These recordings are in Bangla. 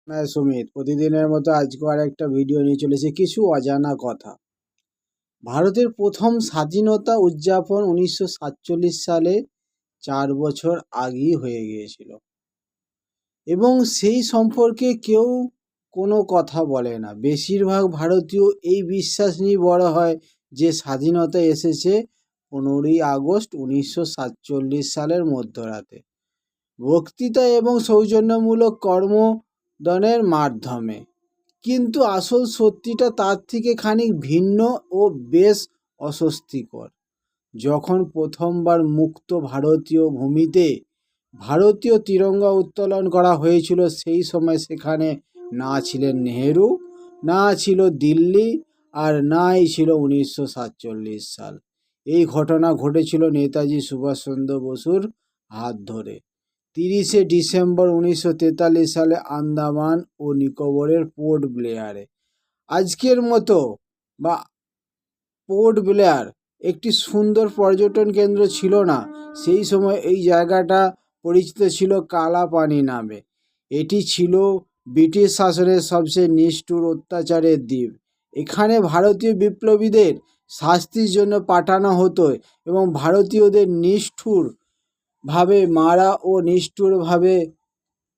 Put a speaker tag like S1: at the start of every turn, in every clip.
S1: সুমিত প্রতিদিনের মতো আজকেও আর একটা ভিডিও নিয়ে চলেছে কিছু অজানা কথা। ভারতের প্রথম স্বাধীনতা উদযাপন 1947 সালে 4 বছর আগেই হয়ে গিয়েছিল এবং সেই সম্পর্কে কেউ কোনো কথা বলে না। বেশিরভাগ ভারতীয় এই বিশ্বাস নিয়ে বড় হয় যে স্বাধীনতা এসেছে 15ই আগস্ট 1947 সালের মধ্যরাতে বক্তৃতা এবং সৌজন্যমূলক কর্মদানের মাধ্যমে। কিন্তু আসল সত্যিটা তার থেকে খানিক ভিন্ন ও বেশ অস্বস্তিকর। যখন প্রথমবার মুক্ত ভারতীয় ভূমিতে ভারতীয় তিরঙ্গা উত্তোলন করা হয়েছিল, সেই সময় সেখানে না ছিলেন নেহেরু, না ছিল দিল্লি, আর নাই ছিল 1947 সাল। এই ঘটনা ঘটেছিল নেতাজি সুভাষচন্দ্র বসুর হাত ধরে 30শে ডিসেম্বর 1943 সালে আন্দামান ও নিকোবরের পোর্ট ব্লেয়ারে। আজকের মতো বা পোর্ট ব্লেয়ার একটি সুন্দর পর্যটন কেন্দ্র ছিল না। সেই সময় এই জায়গাটা পরিচিত ছিল কালাপানি নামে। এটি ছিল ব্রিটিশ শাসনের সবচেয়ে নিষ্ঠুর অত্যাচারের দ্বীপ। এখানে ভারতীয় বিপ্লবীদের শাস্তির জন্য পাঠানো হতো এবং ভারতীয়দের নিষ্ঠুরভাবে মারা ও নিষ্ঠুরভাবে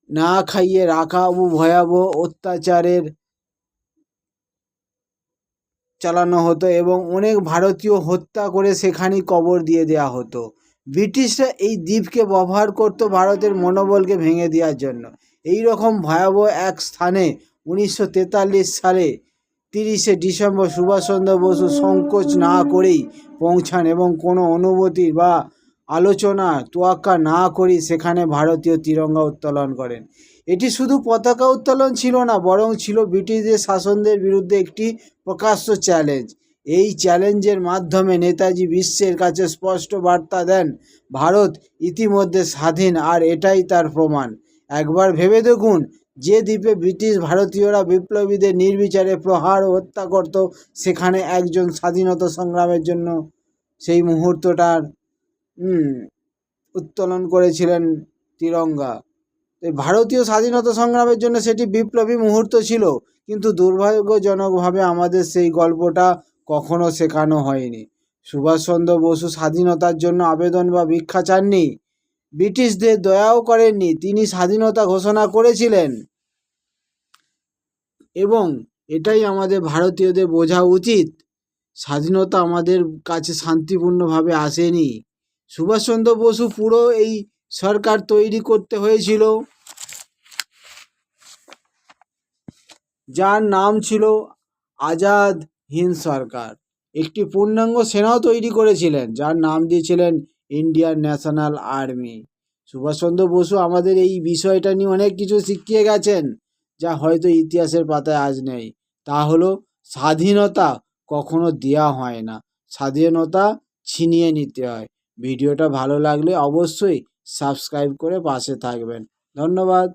S1: না খাইয়ে রাখা ও ভয়াবহ অত্যাচারের চালানো হতো এবং অনেক ভারতীয় হত্যা করে সেখানেই কবর দিয়ে দেওয়া হতো। ব্রিটিশরা এই দ্বীপকে ব্যবহার করতো ভারতের মনোবলকে ভেঙে দেওয়ার জন্য। এই রকম ভয়াবহ এক স্থানে 1943 সালে 30শে ডিসেম্বর সুভাষচন্দ্র বসু সংকোচ না করেই পৌঁছান এবং কোনো অনুমতি বা আলোচনা তোয়াক্কা না করেই সেখানে ভারতীয় তিরঙ্গা উত্তোলন করেন। এটি শুধু পতাকা উত্তোলন ছিল না, বরং ছিল ব্রিটিশদের শাসনদের বিরুদ্ধে একটি প্রকাশ্য চ্যালেঞ্জ। এই চ্যালেঞ্জের মাধ্যমে নেতাজি বিশ্বের কাছে স্পষ্ট বার্তা দেন, ভারত ইতিমধ্যে স্বাধীন আর এটাই তার প্রমাণ। একবার ভেবে দেখুন, যে দ্বীপে ব্রিটিশ ভারতীয়রা বিপ্লবীদের নির্বিচারে প্রহার ও হত্যা করত, সেখানে একজন স্বাধীনতা সংগ্রামের জন্য সেই মুহূর্তটার উত্তোলন করেছিলেন তিরঙ্গা। ভারতীয় স্বাধীনতা সংগ্রামের জন্য সেটি বিপ্লবী মুহূর্ত ছিল, কিন্তু দুর্ভাগ্যজনকভাবে আমাদের সেই গল্পটা কখনো শেখানো হয়নি। সুভাষচন্দ্র বসু স্বাধীনতার জন্য আবেদন বা ভিক্ষা চাননি, ব্রিটিশদের দয়াও করেননি। তিনি স্বাধীনতা ঘোষণা করেছিলেন এবং এটাই আমাদের ভারতীয়দের বোঝা উচিত, স্বাধীনতা আমাদের কাছে শান্তিপূর্ণভাবে আসেনি। সুভাষচন্দ্র বসু পুরো এই সরকার তৈরি করতে হয়েছিল, যার নাম ছিল আজাদ হিন্দ সরকার। একটি পূর্ণাঙ্গ সেনাও তৈরি করেছিলেন, যার নাম দিয়েছিলেন Indian national army. Subhas Chandra Basu আমাদের এই বিষয়টা নিয়ে অনেক কিছু শিখিয়ে গেছেন, যা হয়তো ইতিহাসের পাতায় আজ নেই। তা হলো, স্বাধীনতা কখনো দেওয়া হয় না, স্বাধীনতা ছিনিয়ে নিতে হয়। ভিডিওটা ভালো লাগলে অবশ্যই সাবস্ক্রাইব করে পাশে থাকবেন। ধন্যবাদ।